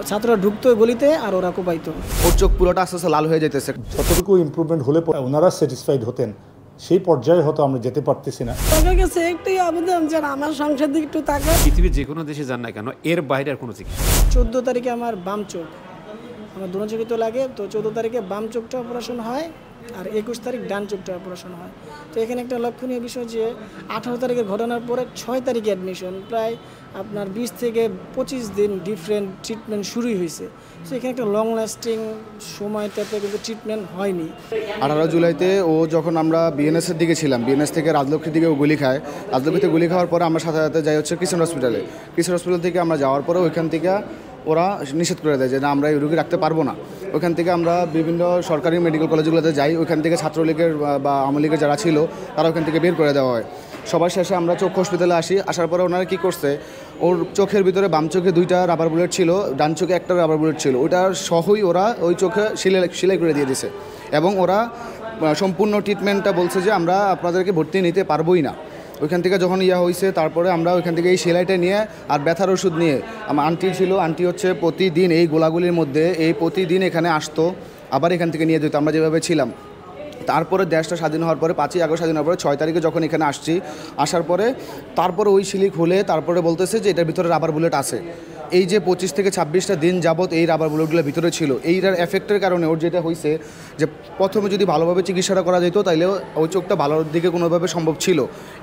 ছাত্ররা ঢুকতো গলিতে আর ওরা কোপাইতো। ওর চোখ পুরোটা আস্তে আস্তে লাল হয়ে যেতেছে। যতটুকু ইমপ্রুভমেন্ট হলে ওনারা স্যাটিসফাইড হতেন, সেই পর্যায়ে হয়তো আমরা যেতে পারতেছি না। সরকার কাছে একটাই আবেদন যেন আমার সংসার দিকে একটু তাকায়। পৃথিবীর যে কোনো দেশে যান না কেন, এর বাইরে আর কোনো চিকিৎসা। 14 তারিখে আমার বাম চোখ, আমার দুনো চোখে তো লাগে, তো 14 তারিখে বাম চোখটা অপারেশন হয় আর 21 তারিখ ডান চোখটা অপারেশন হয়। তো এখানে একটা লক্ষণীয় বিষয় যে 18 তারিখের ঘটনার পরে 6 তারিখে অ্যাডমিশন, প্রায় আপনার 20 থেকে 25 দিন ডিফারেন্ট ট্রিটমেন্ট শুরুই হয়েছে। তো এখানে একটা লং লাস্টিং সময়টাতে কিন্তু ট্রিটমেন্ট হয়নি। 18 জুলাইতে ও যখন আমরা বিএনএসের দিকে ছিলাম, বিএনএস থেকে রাজলক্ষ্মীর দিকে ও গুলি খায়। রাজলক্ষ্মীতে গুলি খাওয়ার পরে আমরা সাথে সাথে যাই হচ্ছে কিশোর হসপিটালে। কিশোর হসপিটাল থেকে আমরা যাওয়ার পরে ওইখান থেকে ওরা নিষেধ করে দেয় যে না, আমরা এই রুগী রাখতে পারবো না। ওইখান থেকে আমরা বিভিন্ন সরকারি মেডিকেল কলেজগুলোতে যাই, ওইখান থেকে ছাত্রলীগের বা আওয়ামী লীগের যারা ছিল তারা ওইখান থেকে বের করে দেওয়া হয়। সবার শেষে আমরা চক্ষু হসপিটালে আসি। আসার পরে ওনারা কী করছে, ওর চোখের ভিতরে বাম চোখে 2টা রাবার বুলেট ছিল, ডান চোখে 1টা রাবার বুলেট ছিল, ওইটার সহই ওরা ওই চোখে সেলাই করে দিয়ে দিছে। এবং ওরা সম্পূর্ণ ট্রিটমেন্টটা বলছে যে আমরা আপনাদেরকে ভর্তি নিতে পারবোই না। ওইখান থেকে যখন হয়েছে তারপরে আমরা ওইখান থেকে এই সেলাইটা নিয়ে আর ব্যথার ওষুধ নিয়ে, আমার আন্টি ছিল, আন্টি হচ্ছে প্রতিদিন এই গোলাগুলির মধ্যে প্রতিদিন এখানে আসতো, আবার এখান থেকে নিয়ে যেত আমরা যেভাবে ছিলাম। তারপরে দেশটা স্বাধীন হওয়ার পরে 5ই আগস্ট স্বাধীন হওয়ার পরে 6 তারিখে যখন এখানে আসছি, আসার পরে তারপরে ওই সিলিক হলে তারপরে বলতেছে যে এটার ভিতরে রাবার বুলেট আছে। এই যে 25 থেকে 26টা দিন যাবত এই রাবার বুলেটগুলোর ভিতরে ছিল, এইটার এফেক্টের কারণে ওর যেটা হয়েছে যে প্রথমে যদি ভালোভাবে চিকিৎসাটা করা যেত তাইলে ওই চোখটা ভালোর দিকে কোনোভাবে সম্ভব ছিল।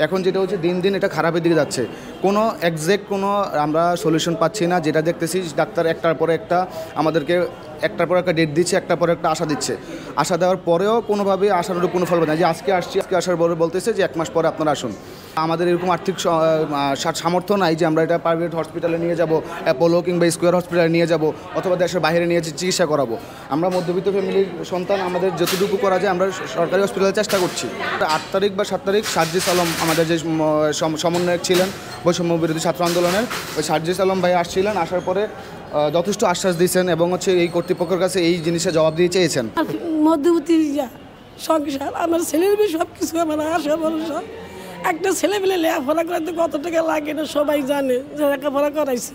এখন যেটা হচ্ছে দিন দিন এটা খারাপের দিকে যাচ্ছে। কোনো এক্স্যাক্ট কোনো আমরা সলিউশন পাচ্ছি না। যেটা দেখতেছি ডাক্তার একটার পরে একটা আমাদেরকে একটার পর একটা ডেট দিচ্ছে, একটার পর একটা আশা দিচ্ছে। আশা দেওয়ার পরেও কোনোভাবে আশানুরূপ কোনো ফল পায় না। যে আজকে আসছি, আজকে আসার পরে বলতেছে যে 1 মাস পরে আপনারা আসুন। আমাদের এরকম আর্থিক সামর্থ্য নাই যে আমরা এটা প্রাইভেট হসপিটালে নিয়ে যাব, অ্যাপোলো কিংবা স্কোয়ার হসপিটালে নিয়ে যাব, অথবা দেশের বাইরে নিয়ে চিকিৎসা করাবো। আমরা মধ্যবিত্ত ফ্যামিলির সন্তান, আমাদের যতটুকু করা যায় আমরা সরকারি হসপিটালে চেষ্টা করছি। 8 তারিখ বা 7 তারিখ সার্জিস আলম আমাদের যে সমন্বয়ক ছিলেন বৈষম্য বিরোধী ছাত্র আন্দোলনের, ওই সার্জিস আলম ভাই আসছিলেন। আসার পরে যথেষ্ট আশ্বাস দিয়েছেন এবং হচ্ছে এই কর্তৃপক্ষের কাছে এই জিনিসের জবাব দিয়ে চেয়েছেন। মধ্যবর্তী সংসার, আমার ছেলের মেয়ে সব কিছু আমার আশা ভরসা। একটা ছেলে মেলে লেখাপড়া করতে কত টাকা লাগে না সবাই জানে, যে লেখাপড়া করাইছি,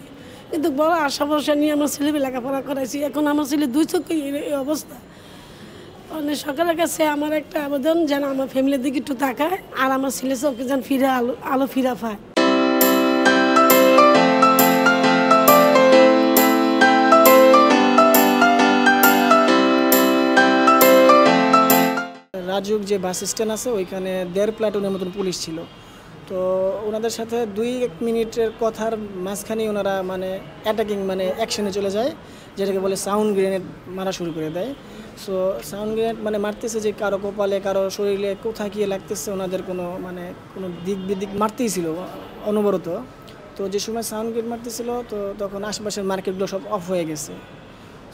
কিন্তু বড় আশা ভরসা নিয়ে আমার ছেলে মেয়ে লেখাপড়া করাইছি। এখন আমার ছেলে 2 চোখে এই অবস্থা। মানে সরকারের কাছে আমার একটা আবেদন যেন আমার ফ্যামিলির দিকে একটু তাকায় আর আমার ছেলে চোখে যেন ফিরে আলো ফিরা পায়। রাজুক যে বাস স্ট্যান্ড আছে ওইখানে 1.5 প্লাটুনের মতন পুলিশ ছিল। তো ওনাদের সাথে 2-1 মিনিটের কথার মাঝখানেই ওনারা মানে অ্যাটাকিং মানে অ্যাকশনে চলে যায়, যেটাকে বলে সাউন্ড গ্রেনেড মারা শুরু করে দেয়। সো সাউন্ড গ্রেনেড মানে মারতেছে যে কারো কপালে কারো শরীরে কোথায় গিয়ে লাগতেছে, ওনাদের কোনো মানে কোনো দিক বিদিক মারতেই ছিল অনবরত। তো যে সময় সাউন্ড গ্রেনেড মারতেছিল তো তখন আশেপাশের মার্কেটগুলো সব অফ হয়ে গেছে।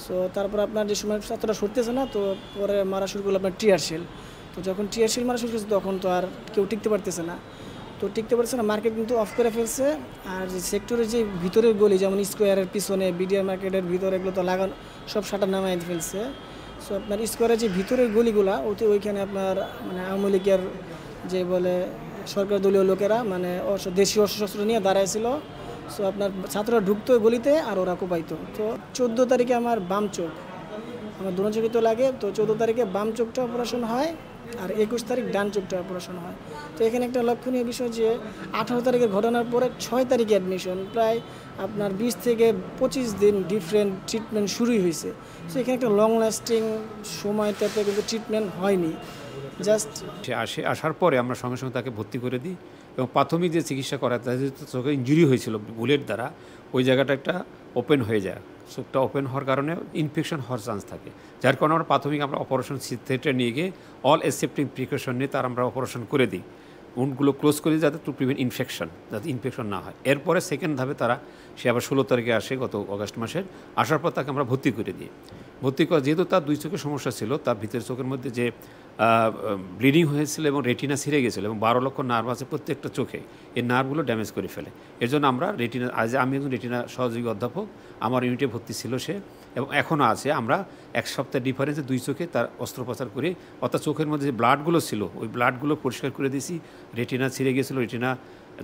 সো তারপর আপনার যে সময় ছাত্ররা সরতেছে না, তো পরে মারা শুরু করলো আপনার টিয়ার শেল। তো যখন টিয়ার শেল মারা শুরু করছে তখন তো আর কেউ টিকতে পারতেছে না, মার্কেট কিন্তু অফ করে ফেলছে। আর যে সেক্টরের যে ভিতরের গলি, যেমন স্কোয়ারের পিছনে বিডিআর মার্কেটের ভিতরে, এগুলো তো লাগানো সব শাটার নামাই ফেলছে। সো আপনার স্কোয়ারের যে ভিতরের গলিগুলা ওইখানে আপনার মানে আওয়ামী লীগের যে বলে সরকার দলীয় লোকেরা মানে দেশীয় অস্ত্র নিয়ে দাঁড়াইছিল। সো আপনার ছাত্ররা ঢুকতো গলিতে আর ওরা কোপাইতো। তো 14 তারিখে আমার বাম চোখ, আমার দুনো চোখে তো লাগে, তো 14 তারিখে বাম চোখটা অপারেশন হয় আর 21 তারিখ ডান চোখটা অপারেশন হয়। তো এখানে একটা লক্ষণীয় বিষয় যে 18 তারিখের ঘটনার পরে 6 তারিখে অ্যাডমিশন, প্রায় আপনার 20 থেকে 25 দিন ডিফারেন্ট ট্রিটমেন্ট শুরুই হয়েছে। তো এখানে একটা লং লাস্টিং সময়টাতে কিন্তু ট্রিটমেন্ট হয়নি। জাস্ট সে আসার পরে আমরা সঙ্গে সঙ্গে তাকে ভর্তি করে দিই এবং প্রাথমিক যে চিকিৎসা করা, তাদের চোখে ইঞ্জুরি হয়েছিল বুলেট দ্বারা, ওই জায়গাটা একটা ওপেন হয়ে যায়। চোখটা ওপেন হওয়ার কারণে ইনফেকশন হওয়ার চান্স থাকে, যার কারণে আমরা প্রাথমিক আমরা অপারেশন থিয়েটারে নিয়ে গিয়ে অল এসেপ্টিং প্রিকশন নিয়ে তার আমরা অপারেশন করে দিই, উন্ডগুলো ক্লোজ করে দিই যাতে টু প্রিভেন্ট ইনফেকশন, যাতে ইনফেকশন না হয়। এরপরে সেকেন্ড ধাপে সে আবার 16 তারিখে আসে, গত অগাস্ট মাসের। আসার পর তাকে আমরা ভর্তি করে দিই। ভর্তি করা যেহেতু তার 2 চোখের সমস্যা ছিল, তার ভিতরের চোখের মধ্যে যে ব্লিডিং হয়েছিল এবং রেটিনা ছিঁড়ে গেছিলো এবং 12 লক্ষ নার্ভ আছে প্রত্যেকটা চোখে, এই নার্ভগুলো ড্যামেজ করে ফেলে। এর জন্য আমরা রেটিনা, আজ আমি একজন রেটিনা সহযোগী অধ্যাপক, আমার ইউনিটে ভর্তি ছিল সে এবং এখনও আছে। আমরা 1 সপ্তাহ ডিফারেন্সে 2 চোখে তার অস্ত্রোপচার করি, অর্থাৎ চোখের মধ্যে যে ব্লাডগুলো ছিল ওই ব্লাডগুলো পরিষ্কার করে দিয়েছি। রেটিনা ছিঁড়ে গেছিলো, রেটিনা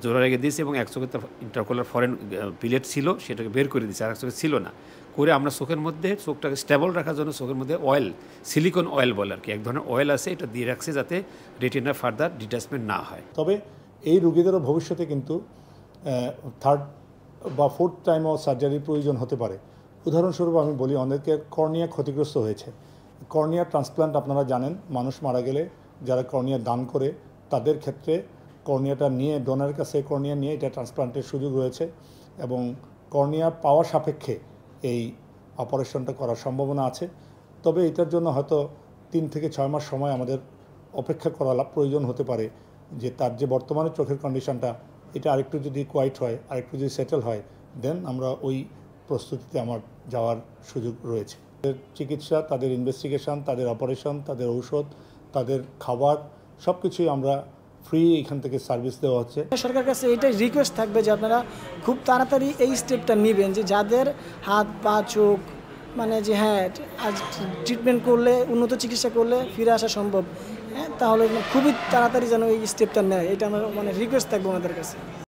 জোড়া রেখে দিয়েছি এবং 1 চোখে তার ইন্টারকোলার ফরেন পিলেট ছিল, সেটাকে বের করে দিয়েছি, আর 1 চোখে ছিল না। করে আমরা চোখের মধ্যে চোখটাকে স্টেবল রাখার জন্য চোখের মধ্যে অয়েল, সিলিকন অয়েল বলে আর কি, এক ধরনের অয়েল আছে, এটা দিয়ে রাখছে যাতে রেটিনা ফার্দার ডিটাচমেন্ট না হয়। তবে এই রোগীদেরও ভবিষ্যতে কিন্তু থার্ড বা ফোর্থ টাইমও সার্জারির প্রয়োজন হতে পারে। উদাহরণস্বরূপ আমি বলি, অনেকের কর্নিয়া ক্ষতিগ্রস্ত হয়েছে। কর্নিয়া ট্রান্সপ্লান্ট আপনারা জানেন, মানুষ মারা গেলে যারা কর্নিয়া দান করে তাদের ক্ষেত্রে কর্নিয়াটা নিয়ে, ডোনারের কাছে কর্নিয়া নিয়ে এটা ট্রান্সপ্লান্টের সুযোগ রয়েছে এবং কর্নিয়া পাওয়া সাপেক্ষে এই অপারেশনটা করার সম্ভাবনা আছে। তবে এটার জন্য হয়তো 3 থেকে 6 মাস সময় আমাদের অপেক্ষা করা প্রয়োজন হতে পারে, যে তার যে বর্তমানে চোখের কন্ডিশনটা এটা আরেকটু যদি কোয়াইট হয়, আরেকটু যদি সেটেল হয়, দেন আমরা ওই প্রস্তুতিতে আমার যাওয়ার সুযোগ রয়েছে। তাদের চিকিৎসা, তাদের ইনভেস্টিগেশন, তাদের অপারেশন, তাদের ঔষধ, তাদের খাবার সব কিছুই আমরা ফ্রি এখান থেকে সার্ভিস দেওয়া হচ্ছে। সরকারের কাছে এটাই রিকোয়েস্ট থাকবে যে আপনারা খুব তাড়াতাড়ি এই স্টেপটা নেবেন, যে যাদের হাত পা চোখ মানে যে হ্যাঁ আজ ট্রিটমেন্ট করলে, উন্নত চিকিৎসা করলে ফিরে আসা সম্ভব, হ্যাঁ তাহলে খুবই তাড়াতাড়ি যেন এই স্টেপটা নেয়, এটা আমার মানে রিকোয়েস্ট থাকবে আমাদের কাছে।